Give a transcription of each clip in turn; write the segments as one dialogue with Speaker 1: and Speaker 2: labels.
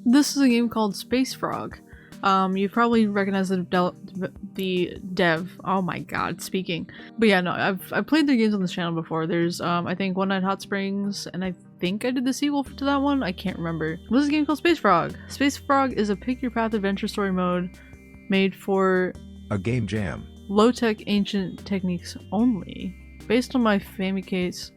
Speaker 1: This is a game called Space Frog. You probably recognize the dev. Oh my god, speaking. But yeah, no, I've played their games on this channel before. There's I think One Night Hot Springs, and I think I did the sequel to that one. I can't remember. This is a game called Space Frog. Space Frog is a pick your path adventure story mode made for
Speaker 2: a game jam.
Speaker 1: Low-tech ancient techniques only. Based on my Famicase?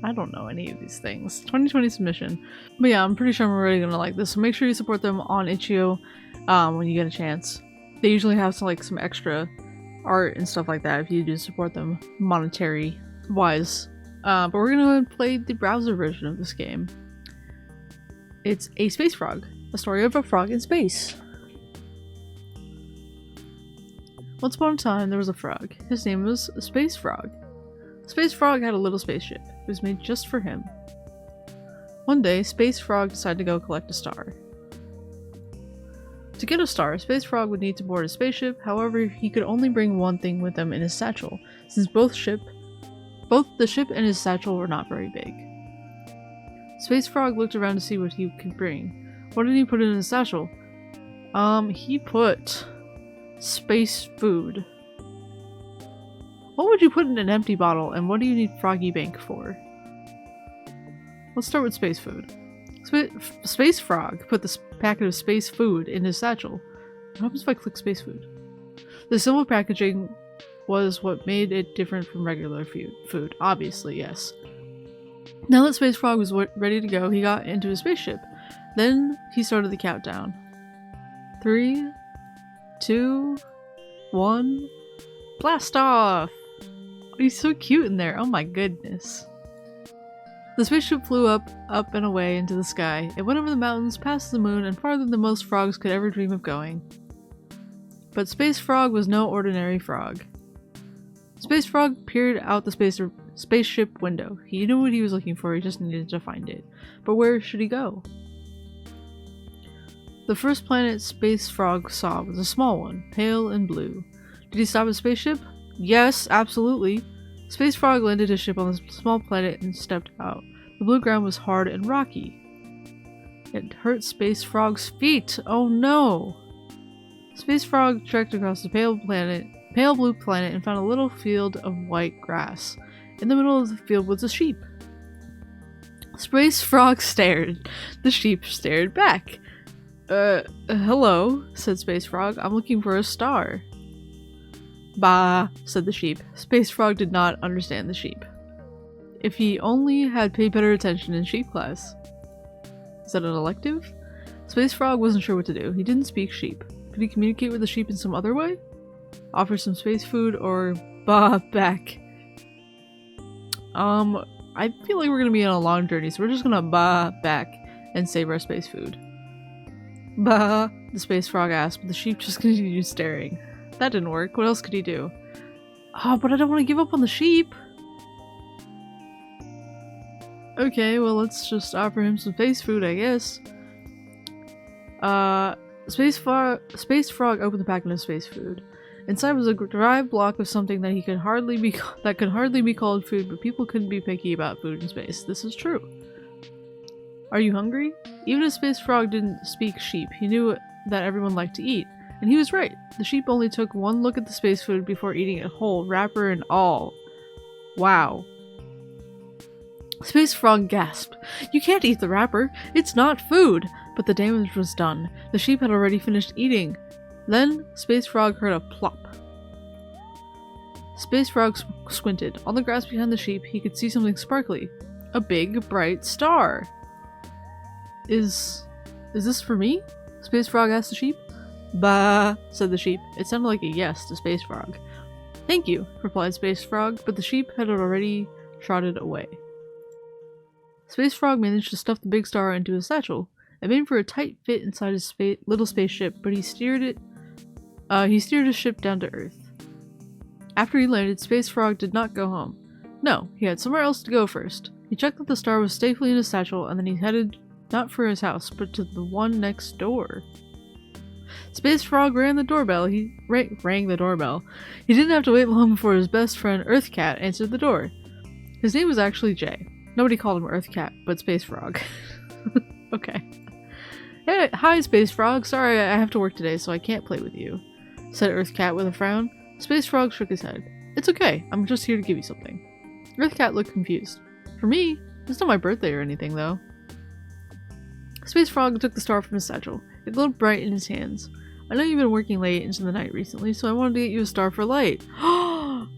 Speaker 1: I don't know any of these things. 2020 submission. But yeah, I'm pretty sure I'm already gonna like this, so make sure you support them on itch.io when you get a chance. They usually have some extra art and stuff like that if you do support them monetary wise. But we're gonna go ahead and play the browser version of this game. It's a Space Frog, a story of a frog in space. Once upon a time, there was a frog. His name was Space Frog. Space Frog had a little spaceship. It was made just for him. One day, Space Frog decided to go collect a star. To get a star, Space Frog would need to board a spaceship. However, he could only bring one thing with him in his satchel, since both the ship and his satchel were not very big. Space Frog looked around to see what he could bring. What did he put in his satchel? He put space food. What would you put in an empty bottle, and what do you need Froggy Bank for? Let's start with space food. Space Frog put this packet of space food in his satchel. What happens if I click space food? The simple packaging was what made it different from regular food, obviously, yes. Now that Space Frog was ready to go, he got into his spaceship. Then he started the countdown. 3, 2, 1, blast off! He's so cute in there, oh my goodness. The spaceship flew up and away into the sky. It went over the mountains, past the moon, and farther than most frogs could ever dream of going. But Space Frog was no ordinary frog. Space Frog peered out the spaceship window. He knew what he was looking for, he just needed to find it. But where should he go? The first planet Space Frog saw was a small one, pale and blue. Did he stop his spaceship? Yes, absolutely. Space Frog landed his ship on the small planet and stepped out. The blue ground was hard and rocky. It hurt Space Frog's feet. Oh no! Space Frog trekked across the pale blue planet and found a little field of white grass. In the middle of the field was a sheep. Space Frog stared. The sheep stared back. Hello, said Space Frog. I'm looking for a star. Bah, said the sheep. Space Frog did not understand the sheep. If he only had paid better attention in sheep class. Is that an elective? Space Frog wasn't sure what to do. He didn't speak sheep. Could he communicate with the sheep in some other way? Offer some space food or bah back? I feel like we're gonna be on a long journey, so we're just gonna bah back and save our space food. Bah, the Space Frog asked, but the sheep just continued staring. That didn't work. What else could he do? Oh, but I don't want to give up on the sheep! Okay, well let's just offer him some space food, I guess. Space Frog opened the packet of space food. Inside was a dry block of something that could hardly be called food, but people couldn't be picky about food in space. This is true. Are you hungry? Even if Space Frog didn't speak sheep, he knew that everyone liked to eat. And he was right. The sheep only took one look at the space food before eating it whole, wrapper and all. Wow. Space Frog gasped. You can't eat the wrapper. It's not food. But the damage was done. The sheep had already finished eating. Then, Space Frog heard a plop. Space Frog squinted. On the grass behind the sheep, he could see something sparkly. A big, bright star. Is this for me? Space Frog asked the sheep. Bah, said the sheep. It sounded like a yes to Space Frog. Thank you, replied Space Frog, but the sheep had already trotted away. Space Frog managed to stuff the big star into his satchel. It made for a tight fit inside his little spaceship, but he steered his ship down to Earth. After he landed, Space Frog did not go home. No, he had somewhere else to go first. He checked that the star was safely in his satchel, and then he headed not for his house, but to the one next door. Space Frog rang the doorbell. He didn't have to wait long before his best friend, Earth Cat, answered the door. His name was actually Jay. Nobody called him Earth Cat, but Space Frog. Okay. Hey, hi, Space Frog. Sorry, I have to work today, so I can't play with you, said Earth Cat with a frown. Space Frog shook his head. It's okay. I'm just here to give you something. Earth Cat looked confused. For me? It's not my birthday or anything, though. Space Frog took the star from his satchel. It glowed bright in his hands. I know you've been working late into the night recently, so I wanted to get you a star for light.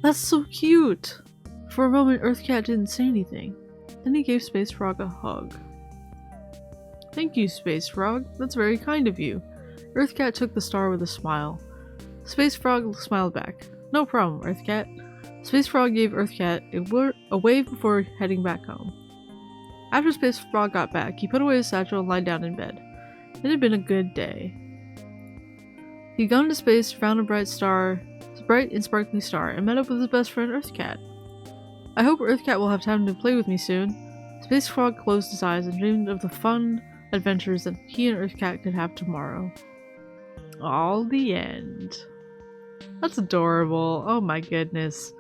Speaker 1: That's so cute! For a moment, Earth Cat didn't say anything. Then he gave Space Frog a hug. Thank you, Space Frog. That's very kind of you. Earth Cat took the star with a smile. Space Frog smiled back. No problem, Earth Cat. Space Frog gave Earth Cat a wave before heading back home. After Space Frog got back, he put away his satchel and lied down in bed. It had been a good day. He'd gone into space, found a bright and sparkly star, and met up with his best friend Earth Cat. I hope Earth Cat will have time to play with me soon. Space Frog closed his eyes and dreamed of the fun adventures that he and Earth Cat could have tomorrow. All the end. That's adorable. Oh my goodness.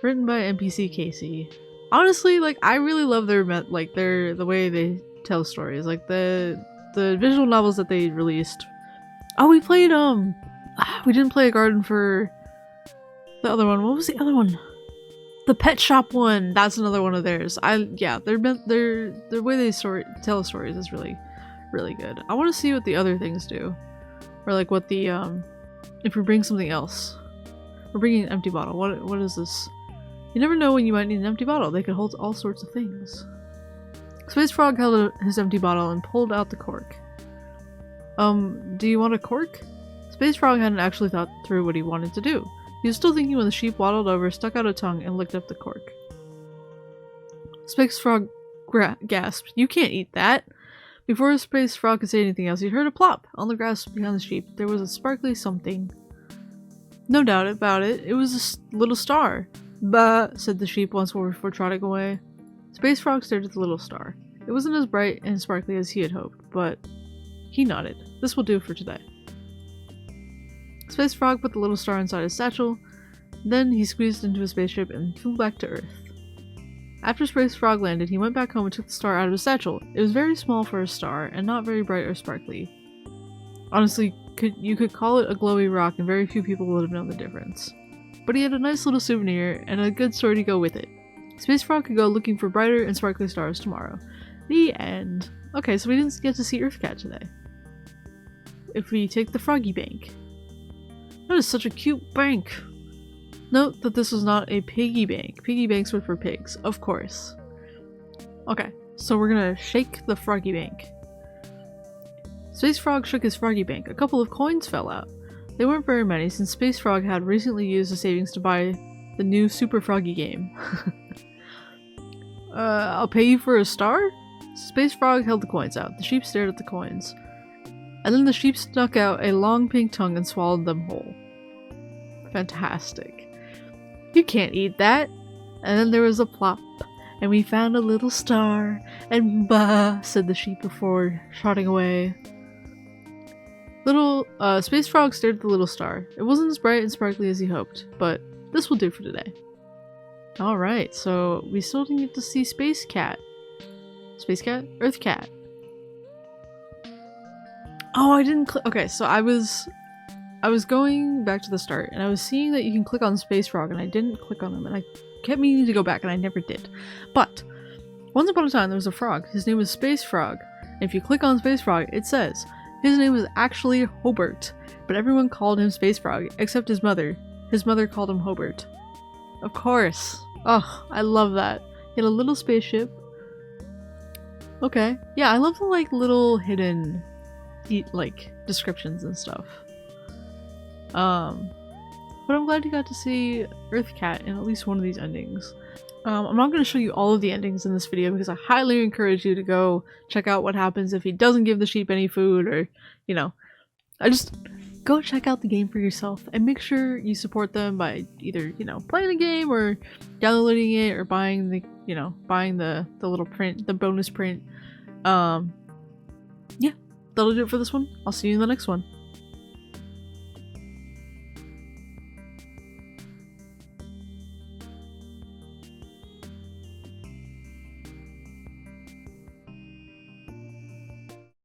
Speaker 1: Written by npckc. Honestly, like, I really love the way they tell stories. Like the visual novels that they released. Oh, we played we didn't play a garden for the other one. What was the other one? The pet shop one. That's another one of theirs. The way they tell stories is really, really good. I want to see what the other things do, or like what the if we bring something else. We're bringing an empty bottle. What is this? You never know when you might need an empty bottle. They could hold all sorts of things. Space Frog held his empty bottle and pulled out the cork. Do you want a cork? Space Frog hadn't actually thought through what he wanted to do. He was still thinking when the sheep waddled over, stuck out a tongue, and licked up the cork. Space Frog gasped. You can't eat that! Before Space Frog could say anything else, he heard a plop on the grass behind the sheep. There was a sparkly something. No doubt about it, it was a little star. Bah, said the sheep once more before trotting away. Space Frog stared at the little star. It wasn't as bright and sparkly as he had hoped, but he nodded. This will do for today. Space Frog put the little star inside his satchel. Then he squeezed into his spaceship and flew back to Earth. After Space Frog landed, he went back home and took the star out of his satchel. It was very small for a star, and not very bright or sparkly. Honestly, you could call it a glowy rock, and very few people would have known the difference. But he had a nice little souvenir, and a good story to go with it. Space Frog could go looking for brighter and sparkly stars tomorrow. The end. Okay, so we didn't get to see Earth Cat today. If we take the Froggy Bank. That is such a cute bank. Note that this was not a piggy bank. Piggy banks were for pigs, of course. Okay, so we're gonna shake the Froggy Bank. Space Frog shook his Froggy Bank. A couple of coins fell out. They weren't very many, since Space Frog had recently used the savings to buy the new Super Froggy game. I'll pay you for a star? Space Frog held the coins out. The sheep stared at the coins. And then the sheep stuck out a long pink tongue and swallowed them whole. Fantastic. You can't eat that. And then there was a plop, and we found a little star, and bah, said the sheep before trotting away. Space Frog stared at the little star. It wasn't as bright and sparkly as he hoped, but this will do for today. Alright, so we still didn't get to see Space Cat. Space Cat? Earth Cat. Oh, I didn't click. Okay, so I was going back to the start, and I was seeing that you can click on Space Frog, and I didn't click on him, and I kept meaning to go back, and I never did. But once upon a time, there was a frog. His name was Space Frog. And if you click on Space Frog, it says his name was actually Hobart, but everyone called him Space Frog except his mother. His mother called him Hobart. Of course. Oh, I love that. He had a little spaceship. Okay. Yeah, I love the little hidden descriptions and stuff. But I'm glad you got to see Earth Cat in at least one of these endings. I'm not going to show you all of the endings in this video because I highly encourage you to go check out what happens if he doesn't give the sheep any food, or, go check out the game for yourself and make sure you support them by either, playing the game or downloading it or buying the little print, the bonus print. Yeah, that'll do it for this one. I'll see you in the next one.